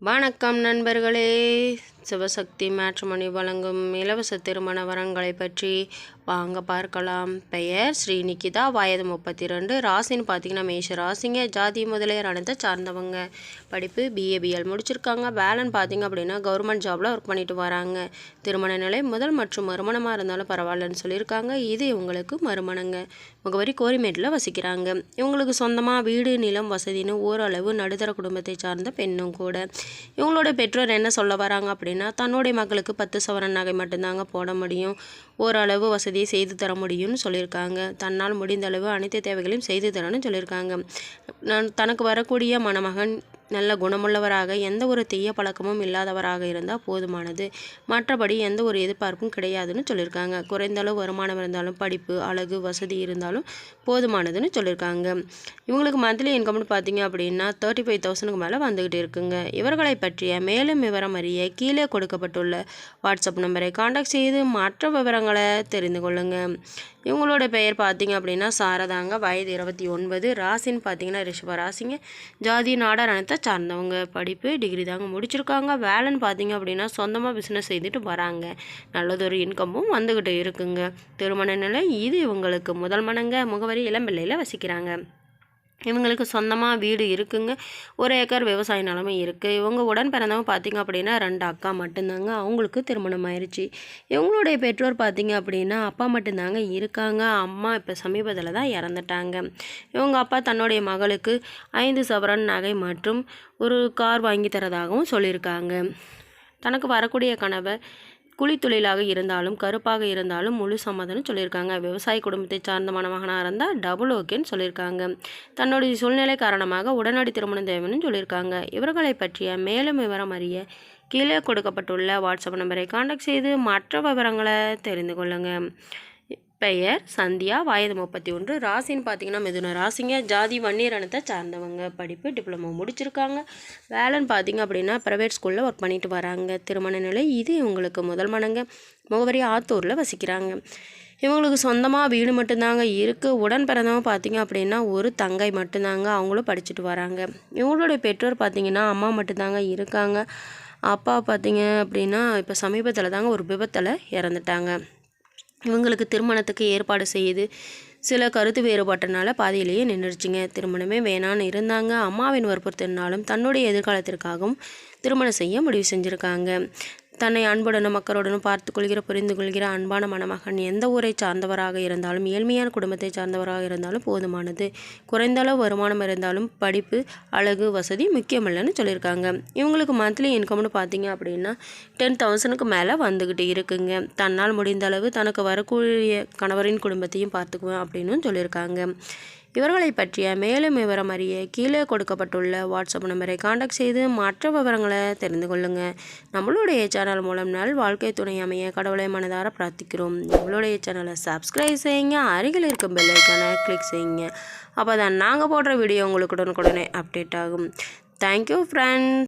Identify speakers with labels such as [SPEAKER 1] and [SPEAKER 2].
[SPEAKER 1] வணக்கம் நண்பர்களே, சிவசக்தி மேட்ரிமோனி வழங்கும் இலவச திருமண வரன்களை பற்றி வாங்க பார்க்கலாம். பெயர் ஸ்ரீ நிகிதா, வயது 32, ராசின்னு பார்த்தீங்கன்னா மேஷ ராசிங்க, ஜாதி முதலியார் அனைத்தை சார்ந்தவங்க, படிப்பு BA/BL முடிச்சிருக்காங்க. வேலைன்னு பார்த்தீங்க அப்படின்னா கவர்மெண்ட் ஜாபில் ஒர்க் பண்ணிட்டு வராங்க. திருமண நிலை முதல் மற்றும் மறுமணமாக இருந்தாலும் பரவாயில்லன்னு சொல்லியிருக்காங்க. இது இவங்களுக்கு மறுமணங்க. முகவரி கோரிமேட்டில் வசிக்கிறாங்க. இவங்களுக்கு சொந்தமாக வீடு நிலம் வசதின்னு ஓரளவு நடுத்தர குடும்பத்தை சார்ந்த பெண்ணும் கூட. இவங்களோட பெற்றோர் என்ன சொல்ல வராங்க அப்படின்னா, தன்னுடைய மகளுக்கு 10 சவரன் நகை மட்டும்தாங்க போட முடியும், ஓரளவு வசதியை செய்து தர முடியும்னு சொல்லியிருக்காங்க. தன்னால் முடிந்த அளவு அனைத்து தேவைகளையும் செய்து தரணும்னு சொல்லியிருக்காங்க. தனக்கு வரக்கூடிய மணமகன் நல்ல குணமுள்ளவராக, எந்த ஒரு தீய பழக்கமும் இல்லாதவராக இருந்தால் போதுமானது, மற்றபடி எந்த ஒரு எதிர்பார்ப்பும் கிடையாதுன்னு சொல்லியிருக்காங்க. குறைந்த அளவு வருமானம் இருந்தாலும், படிப்பு அழகு வசதி இருந்தாலும் போதுமானதுன்னு சொல்லியிருக்காங்க. இவங்களுக்கு மந்த்லி இன்கம்னு பார்த்தீங்க அப்படின்னா 35,000க்கு மேலே வந்துக்கிட்டு இருக்குங்க. இவர்களை பற்றிய மேலும் விவரம் அறிய கீழே கொடுக்கப்பட்டுள்ள வாட்ஸ்அப் நம்பரை காண்டாக்ட் செய்து மற்ற விவரங்களை தெரிந்து கொள்ளுங்க. இவங்களோட பெயர் பார்த்தீங்க அப்படின்னா சாரதாங்க, வயது 29, ராசின்னு பார்த்தீங்கன்னா ரிஷப ராசிங்க, ஜாதி நாடார் அனைத்தை சார்ந்தவங்க, படிப்பு டிகிரி தாங்க முடிச்சிருக்காங்க. வேலைன்னு பார்த்தீங்க அப்படின்னா சொந்தமாக பிஸ்னஸ் செய்துட்டு வராங்க. நல்லதொரு இன்கமும் வந்துக்கிட்டு இருக்குங்க. திருமண நிலை இது இவங்களுக்கு முதல் மணங்க. முகவரி இளம்பிள்ளையில் வசிக்கிறாங்க. இவங்களுக்கு சொந்தமாக வீடு இருக்குங்க. 1 ஏக்கர் விவசாய நிலமும் இருக்குது. இவங்க உடன் பிறந்தவங்க பார்த்திங்க அப்படின்னா 2 அக்கா மட்டும்தாங்க. அவங்களுக்கு திருமணம் ஆயிடுச்சு. இவங்களுடைய பெற்றோர் பார்த்திங்க அப்படின்னா அப்பா மட்டும்தாங்க இருக்காங்க. அம்மா இப்போ சமீபத்தில் தான் இறந்துட்டாங்க. இவங்க அப்பா தன்னுடைய மகளுக்கு 5 சவரன் நகை மற்றும் ஒரு கார் வாங்கி தரதாகவும் சொல்லியிருக்காங்க. தனக்கு வரக்கூடிய கணவர் கூலி தொழிலாக இருந்தாலும் கருப்பாக இருந்தாலும் முழு சம்மதம்னு சொல்லியிருக்காங்க. விவசாய குடும்பத்தை சார்ந்த மணமகனாக இருந்தால் டபுள் ஓகேன்னு சொல்லியிருக்காங்க. தன்னுடைய சூழ்நிலை காரணமாக உடனடி திருமணம் தேவைன்னு சொல்லியிருக்காங்க. இவர்களை பற்றிய மேலும் விவரம் அறிய கீழே கொடுக்கப்பட்டுள்ள வாட்ஸ்அப் நம்பரை காண்டாக்ட் செய்து மற்ற விவரங்களை தெரிந்து கொள்ளுங்கள். பெயர் சந்தியா, வயது 31, ராசின்னு பார்த்தீங்கன்னா மிதுன ராசிங்க, ஜாதி வன்னியர் இனத்தை சார்ந்தவங்க, படிப்பு டிப்ளமோ முடிச்சிருக்காங்க. வேலைன்னு பார்த்தீங்க அப்படின்னா ப்ரைவேட் ஸ்கூலில் ஒர்க் பண்ணிட்டு வராங்க. திருமண நிலை இது இவங்களுக்கு முதல் மணங்க. முகவரி ஆத்தூரில் வசிக்கிறாங்க. இவங்களுக்கு சொந்தமாக வீடு மட்டும்தாங்க இருக்குது. உடன் பிறந்தவங்க பார்த்திங்க அப்படின்னா ஒரு தங்கை மட்டும்தாங்க. அவங்களும் படிச்சுட்டு வராங்க. இவங்களுடைய பெற்றோர் பார்த்திங்கன்னா அம்மா மட்டும்தாங்க இருக்காங்க. அப்பா பார்த்திங்க அப்படின்னா இப்போ சமீபத்தில் தாங்க ஒரு விபத்தில் இறந்துட்டாங்க. இவங்களுக்கு திருமணத்துக்கு ஏற்பாடு செய்யுது சில கருத்து வேறுபாட்டினால பாதியிலேயே நின்றுச்சுங்க. திருமணமே வேணான்னு இருந்தாங்க. அம்மாவின் வற்புறுத்தினாலும் தன்னுடைய எதிர்காலத்திற்காகவும் திருமணம் செய்ய முடிவு செஞ்சுருக்காங்க. தன்னை அன்புடனும் மக்களுடனும் பார்த்து கொள்கிற புரிந்து கொள்கிற அன்பான மணமகன் எந்த ஊரை சார்ந்தவராக இருந்தாலும் ஏழ்மையான குடும்பத்தை சார்ந்தவராக இருந்தாலும் போதுமானது, குறைந்த அளவு வருமானம் இருந்தாலும் படிப்பு அழகு வசதி முக்கியமில்லைன்னு சொல்லியிருக்காங்க. இவங்களுக்கு மந்த்லி இன்கம்னு பார்த்தீங்க அப்படின்னா 10,000க்கு மேலே வந்துக்கிட்டு இருக்குங்க. தன்னால் முடிந்த அளவு தனக்கு வரக்கூடிய கணவரின் குடும்பத்தையும் பார்த்துக்குவேன் அப்படின்னு சொல்லியிருக்காங்க. இவர்களை பற்றிய மேலும் விவரம் அறிய கீழே கொடுக்கப்பட்டுள்ள வாட்ஸ்அப் நம்பரை காண்டாக்ட் செய்து மற்ற விவரங்களை தெரிந்து கொள்ளுங்கள். நம்மளுடைய சேனல் மூலம் நல் வாழ்க்கை துணை அமைய கடவுளை மனதார பிரார்த்திக்கிறோம். நம்மளுடைய சேனலை சப்ஸ்கிரைப் செய்யுங்க, அருகில் இருக்கும் பெல் ஐக்கானை கிளிக் செய்யுங்க. அப்போ தான் நாங்கள் போடுற வீடியோ உங்களுக்கு உடனுக்குடனே அப்டேட் ஆகும். Thank you friends.